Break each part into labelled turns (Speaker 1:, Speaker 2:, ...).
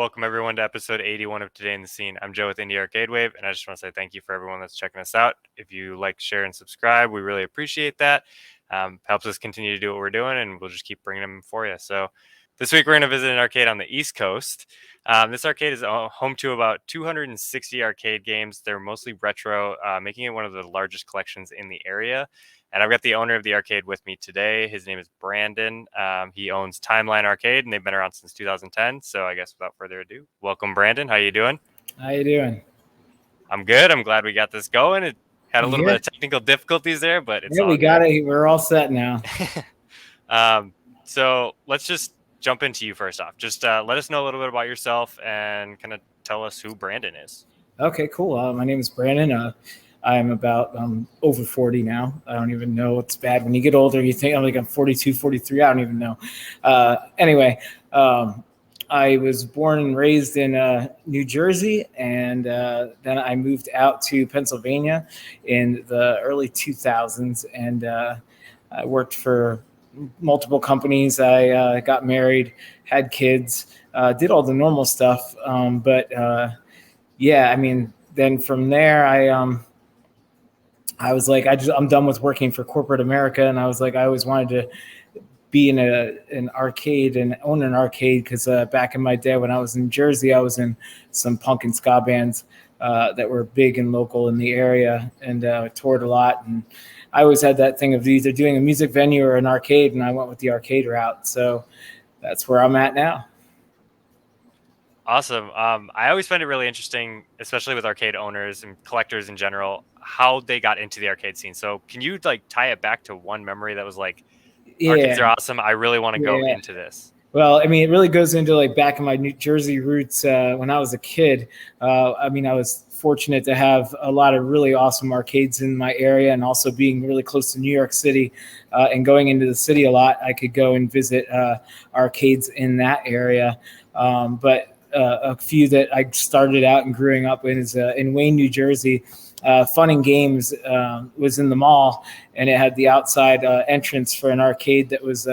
Speaker 1: welcome everyone to episode 81 of Today in the Scene. I'm Joe with Indie Arcade Wave, and I just want to say thank you for everyone that's checking us out. If you like, share, and subscribe, we really appreciate that. Helps us continue to do what we're doing, and we'll just keep bringing them for you. So this week we're going to visit an arcade on the East Coast. This arcade is home to about 260 arcade games. They're mostly retro, making it one of the largest collections in the area. And I've got the owner of the arcade with me today. His name is Brandon. He owns Timeline Arcade, and they've been around since 2010. So I guess without further ado, welcome, Brandon. How you doing?
Speaker 2: How you doing?
Speaker 1: I'm good. I'm glad we got this going. It had a little
Speaker 2: Yeah.
Speaker 1: bit of technical difficulties there, but it's
Speaker 2: Yeah,
Speaker 1: all
Speaker 2: we got
Speaker 1: good.
Speaker 2: it. We're all set now.
Speaker 1: So let's just jump into you first off. Just let us know a little bit about yourself and kind of tell us who Brandon is.
Speaker 2: Okay, cool. My name is Brandon. I'm about over 40 now. I don't even know. It's bad when you get older. You think I'm 42, 43. I don't even know. Anyway, I was born and raised in New Jersey, and then I moved out to Pennsylvania in the early 2000s, and I worked for multiple companies. I got married, had kids, did all the normal stuff. Yeah, I mean, then from there, I was like, I'm done with working for corporate America, and I was like, I always wanted to be in an arcade and own an arcade because back in my day when I was in Jersey, I was in some punk and ska bands that were big and local in the area, and toured a lot. And I always had that thing of either doing a music venue or an arcade, and I went with the arcade route. So that's where I'm at now.
Speaker 1: Awesome. I always find it really interesting, especially with arcade owners and collectors in general, how they got into the arcade scene. So can you tie it back to one memory that was like, arcades are awesome, I really want to go into this?
Speaker 2: Well, I mean, it really goes into back in my New Jersey roots when I was a kid. I mean, I was fortunate to have a lot of really awesome arcades in my area, and also being really close to New York City and going into the city a lot. I could go and visit arcades in that area. But a few that I started out and growing up in is in Wayne, New Jersey. Fun and Games was in the mall, and it had the outside entrance for an arcade that was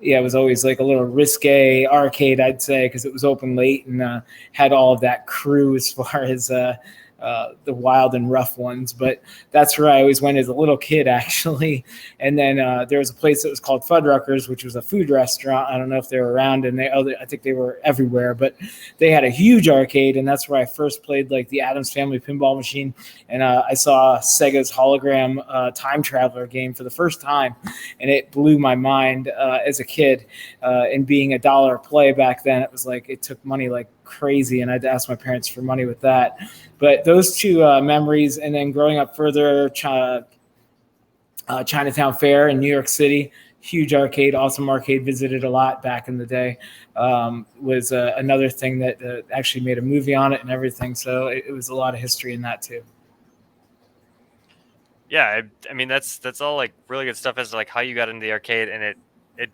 Speaker 2: it was always like a little risque arcade, I'd say, because it was open late and had all of that crew as far as the wild and rough ones. But that's where I always went as a little kid, actually. And then there was a place that was called Fuddruckers, which was a food restaurant. I don't know if they were around, and I think they were everywhere, but they had a huge arcade, and that's where I first played the Addams Family pinball machine. And I saw Sega's hologram Time Traveler game for the first time, and it blew my mind as a kid. And being $1 a play back then, it was it took money like crazy, and I had to ask my parents for money with that. But those two memories, and then growing up further, Chinatown Fair in New York City, huge arcade, awesome arcade, visited a lot back in the day, was another thing that actually made a movie on it and everything. So it was a lot of history in that too.
Speaker 1: Yeah, I mean that's all really good stuff as how you got into the arcade, and it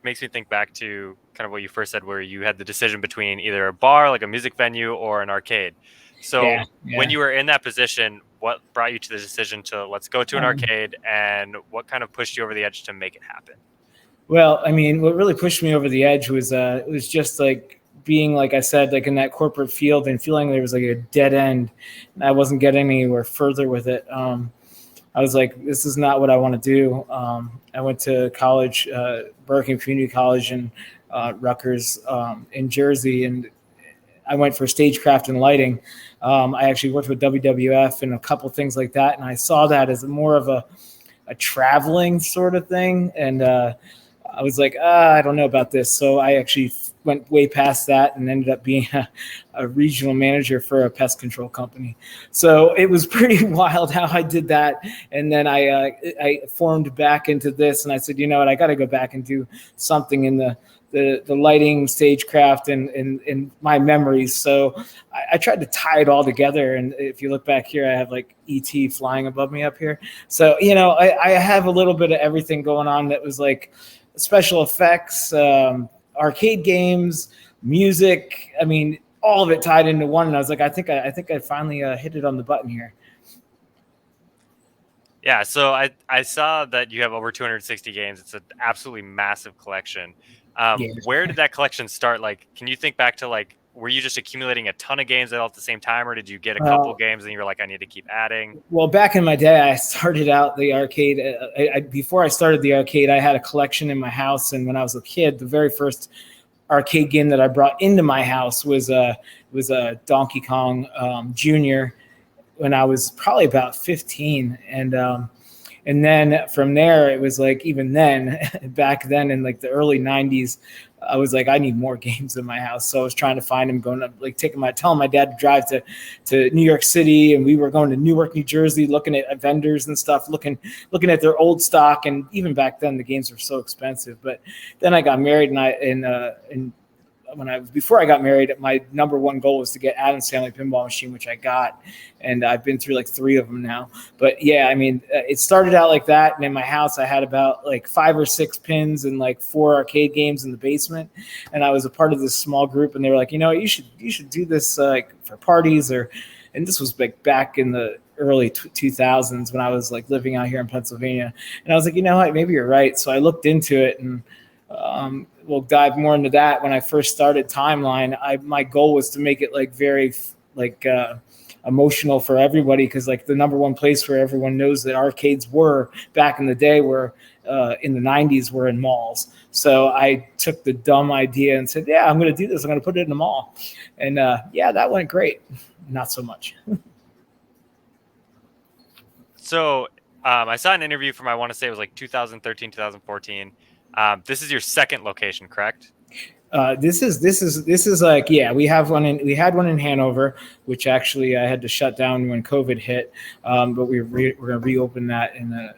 Speaker 1: makes me think back to kind of what you first said, where you had the decision between either a bar, like a music venue, or an arcade. So when you were in that position, what brought you to the decision to let's go to an arcade, and what kind of pushed you over the edge to make it happen?
Speaker 2: Well, I mean, what really pushed me over the edge was it was just being, like I said, in that corporate field and feeling there was a dead end, and I wasn't getting anywhere further with it. I was like, this is not what I want to do. I went to college, Berkeley Community College in Rutgers in Jersey, and I went for stagecraft and lighting. I actually worked with WWF and a couple things like that, and I saw that as more of a traveling sort of thing. And I was like, I don't know about this. So I actually went way past that and ended up being a regional manager for a pest control company. So it was pretty wild how I did that. And then I formed back into this, and I said, you know what, I got to go back and do something in the lighting, stagecraft, and my memories. So I tried to tie it all together. And if you look back here, I have ET flying above me up here. So, I have a little bit of everything going on that was special effects, arcade games, music. I mean, all of it tied into one. And I was like, I think I finally hit it on the button here.
Speaker 1: Yeah, so I saw that you have over 260 games. It's an absolutely massive collection. Where did that collection start? Can you think back to were you just accumulating a ton of games all at the same time, or did you get a couple games and you were like, I need to keep adding?
Speaker 2: Well, back in my day, I started out the arcade. Before I started the arcade, I had a collection in my house, and when I was a kid, the very first arcade game that I brought into my house was a Donkey Kong Junior when I was probably about 15, and then from there, it was like, even then, back then in like the early 90s, I was like, I need more games in my house. So I was trying to find them, going up, like telling my dad to drive to New York City. And we were going to Newark, New Jersey, looking at vendors and stuff, looking at their old stock. And even back then, the games were so expensive. But then I got married, and before I got married, my number one goal was to get Adam's Family Pinball Machine, which I got, and I've been through like 3 of them now. But yeah, I mean, it started out like that, and in my house, I had about like 5 or 6 pins and like 4 arcade games in the basement, and I was a part of this small group, and they were like, you should do this like for parties, and this was like back in the early 2000s when I was like living out here in Pennsylvania, and I was like, you know what, maybe you're right. So I looked into it, and we'll dive more into that. When I first started Timeline, my goal was to make it like very like emotional for everybody, because like the number one place where everyone knows that arcades were back in the day were in the 90s were in malls. So I took the dumb idea and said, yeah, I'm going to do this. I'm going to put it in the mall. And yeah, that went great. Not so much.
Speaker 1: So I saw an interview from, I want to say it was like 2013, 2014. This is your second location, correct?
Speaker 2: This is like, yeah, we had one in Hanover, which actually I had to shut down when COVID hit. But we're going to reopen that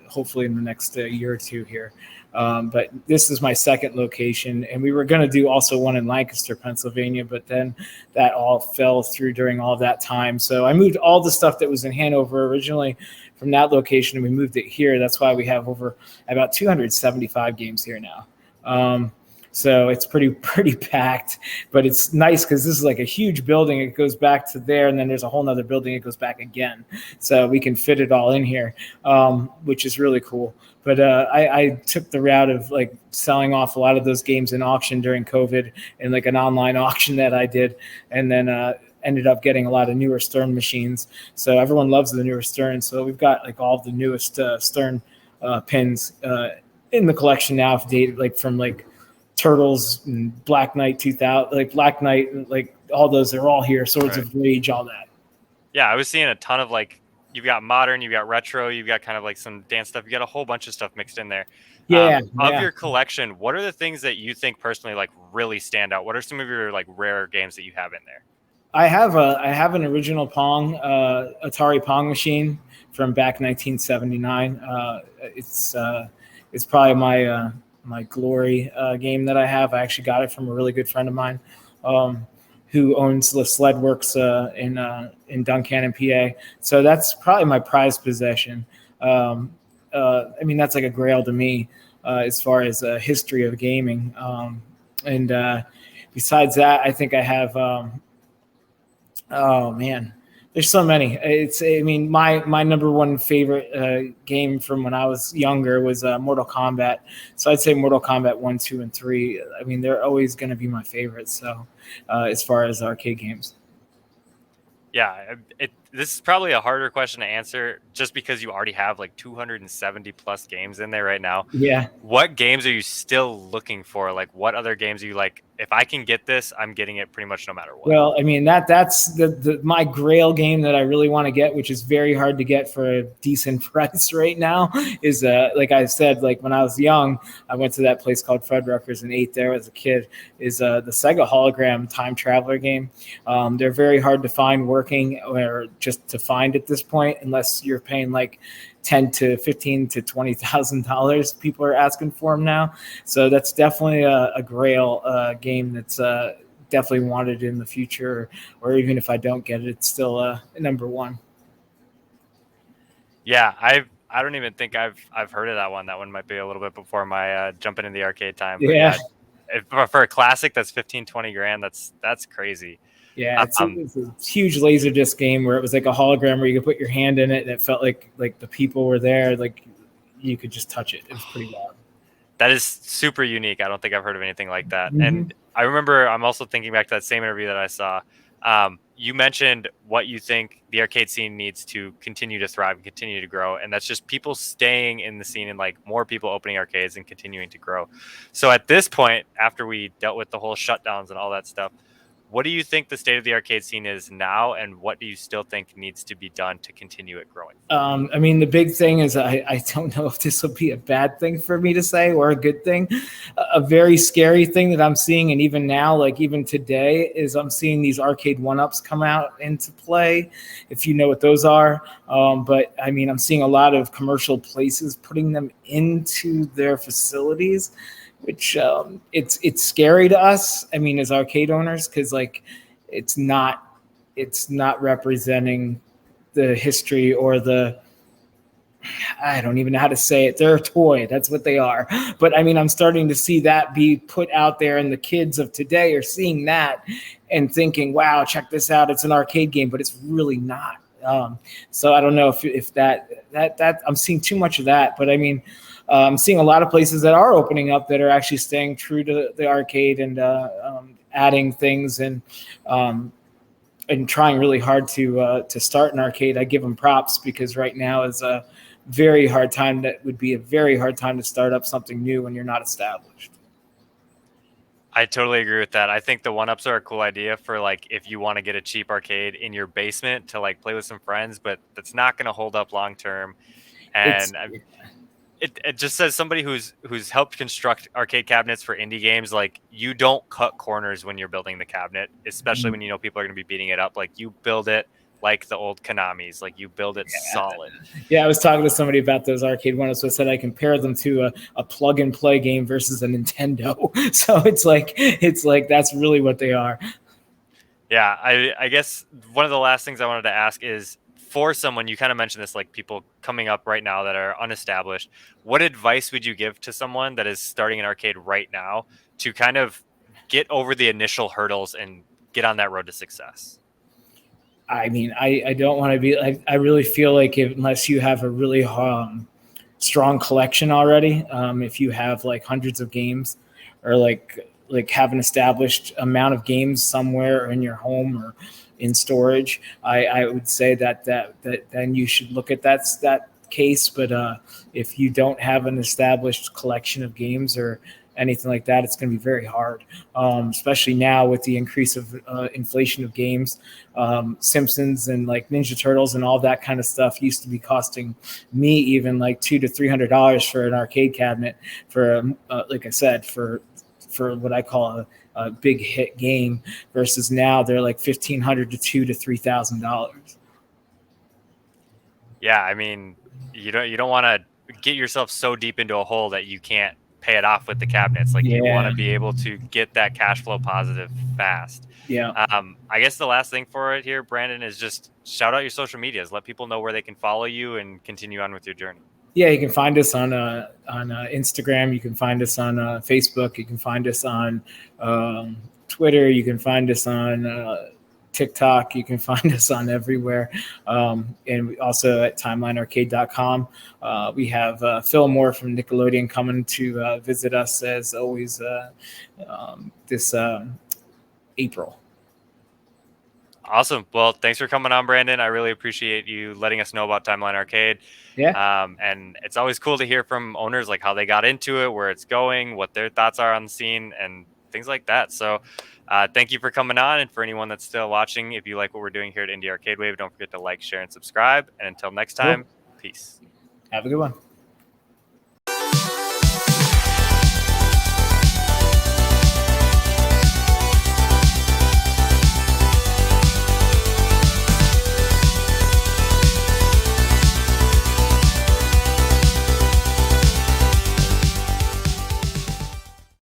Speaker 2: hopefully in the next year or two here. But this is my second location, and we were going to do also one in Lancaster, Pennsylvania, but then that all fell through during all that time. So I moved all the stuff that was in Hanover originally from that location, and we moved it here. That's why we have over about 275 games here now. So it's pretty packed, but it's nice because this is like a huge building. It goes back to there, and then there's a whole nother building. It goes back again. So we can fit it all in here, which is really cool. But I took the route of like selling off a lot of those games in auction during COVID, and like an online auction that I did, and then ended up getting a lot of newer Stern machines. So everyone loves the newer Stern. So we've got like all the newest Stern pins in the collection now, dated like from like Turtles and Black Knight 2000, like Black Knight, like all those are all here. Swords of Rage, all that.
Speaker 1: Yeah, I was seeing a ton of like, you've got modern, you've got retro, you've got kind of like some dance stuff. You got a whole bunch of stuff mixed in there.
Speaker 2: Yeah.
Speaker 1: Of your collection, what are the things that you think personally like really stand out? What are some of your like rare games that you have in there?
Speaker 2: I have an original Pong, Atari Pong machine from back 1979. It's probably my glory game that I have. I actually got it from a really good friend of mine who owns the Sled Works in Duncannon, PA. So that's probably my prized possession. I mean, that's like a grail to me as far as a history of gaming. And besides that, I think I have. Oh man, there's so many. My number one favorite game from when I was younger was Mortal Kombat. So I'd say Mortal Kombat 1, 2, and 3. I mean, they're always going to be my favorites. So as far as arcade games.
Speaker 1: Yeah, this is probably a harder question to answer just because you already have like 270 plus games in there right now.
Speaker 2: Yeah.
Speaker 1: What games are you still looking for? Like, what other games are you like, if I can get this, I'm getting it pretty much no matter what?
Speaker 2: Well, I mean, that's my Grail game that I really want to get, which is very hard to get for a decent price right now, is like I said, like when I was young, I went to that place called Fuddruckers and ate there as a kid, is the Sega Hologram Time Traveler game. They're very hard to find working or just to find at this point, unless you're paying like $10,000 to $15,000 to $20,000 people are asking for them now. So that's definitely a Grail game that's definitely wanted in the future, or even if I don't get it, it's still number one.
Speaker 1: Yeah, I don't even think I've heard of that one. That one might be a little bit before my jumping in the arcade time. But
Speaker 2: yeah,
Speaker 1: for a classic that's 15-20 grand, that's crazy.
Speaker 2: Yeah, it's a huge Laserdisc game where it was like a hologram where you could put your hand in it and it felt like the people were there, like you could just touch it. It was pretty wild.
Speaker 1: That is super unique. I don't think I've heard of anything like that.
Speaker 2: Mm-hmm.
Speaker 1: And I remember I'm also thinking back to that same interview that I saw. You mentioned what you think the arcade scene needs to continue to thrive and continue to grow, and that's just people staying in the scene and like more people opening arcades and continuing to grow. So at this point, after we dealt with the whole shutdowns and all that stuff, what do you think the state of the arcade scene is now, and what do you still think needs to be done to continue it growing?
Speaker 2: I mean, the big thing is I don't know if this will be a bad thing for me to say or a good thing. A very scary thing that I'm seeing, and even now, like even today, is I'm seeing these arcade one-ups come out into play, if you know what those are. But I mean, I'm seeing a lot of commercial places putting them into their facilities, which it's scary to us. I mean, as arcade owners, because like it's not it's not representing the history or the I don't even know how to say it. They're a toy. That's what they are. But I mean, I'm starting to see that be put out there, and the kids of today are seeing that and thinking, "Wow, check this out! It's an arcade game," but it's really not. So I don't know if that I'm seeing too much of that. But I mean, I'm seeing a lot of places that are opening up that are actually staying true to the arcade and adding things and trying really hard to start an arcade. I give them props because right now is a very hard time. That would be a very hard time to start up something new when you're not established.
Speaker 1: I totally agree with that. I think the one ups are a cool idea for like if you want to get a cheap arcade in your basement to like play with some friends, but that's not going to hold up long term.
Speaker 2: It's
Speaker 1: And it just says somebody who's helped construct arcade cabinets for indie games, like you don't cut corners when you're building the cabinet, especially when you know people are going to be beating it up. Like you build it like the old Konamis, like you build it solid.
Speaker 2: yeah. I was talking to somebody about those arcade ones, so I said I compare them to a plug and play game versus a Nintendo. So it's like that's really what they are.
Speaker 1: Yeah, I guess one of the last things I wanted to ask is for someone, you kind of mentioned this, like people coming up right now that are unestablished. What advice would you give to someone that is starting an arcade right now to kind of get over the initial hurdles and get on that road to success?
Speaker 2: I mean, I don't want to be. I really feel like unless you have a really strong collection already, if you have like hundreds of games, or like have an established amount of games somewhere in your home or in storage, I would say that then you should look at that case. But if you don't have an established collection of games or anything like that, it's going to be very hard, especially now with the increase of inflation of games. Simpsons and like Ninja Turtles and all that kind of stuff used to be costing me even like $200 to $300 for an arcade cabinet for, like I said, for what I call a big hit game, versus now they're like $1,500 to $2,000 to $3,000.
Speaker 1: Yeah, I mean, you don't want to get yourself so deep into a hole that you can't pay it off with the cabinets. Like you want
Speaker 2: Yeah,
Speaker 1: to be able to get that cash flow positive fast.
Speaker 2: yeah.
Speaker 1: I guess the last thing for it here, Brandon, is just shout out your social medias. Let people know where they can follow you and continue on with your journey.
Speaker 2: Yeah, you can find us on Instagram. You can find us on Facebook. You can find us on Twitter. You can find us on TikTok. You can find us on everywhere. And we also at timelinearcade.com. We have Phil Moore from Nickelodeon coming to visit us as always this April.
Speaker 1: Awesome. Well, thanks for coming on, Brandon. I really appreciate you letting us know about Timeline Arcade.
Speaker 2: Yeah.
Speaker 1: And it's always cool to hear from owners like how they got into it, where it's going, what their thoughts are on the scene, and things like that. So, thank you for coming on. And for anyone that's still watching, if you like what we're doing here at Indie Arcade Wave, don't forget to like, share, and subscribe. And until next
Speaker 2: Cool.
Speaker 1: time, peace.
Speaker 2: Have a good one.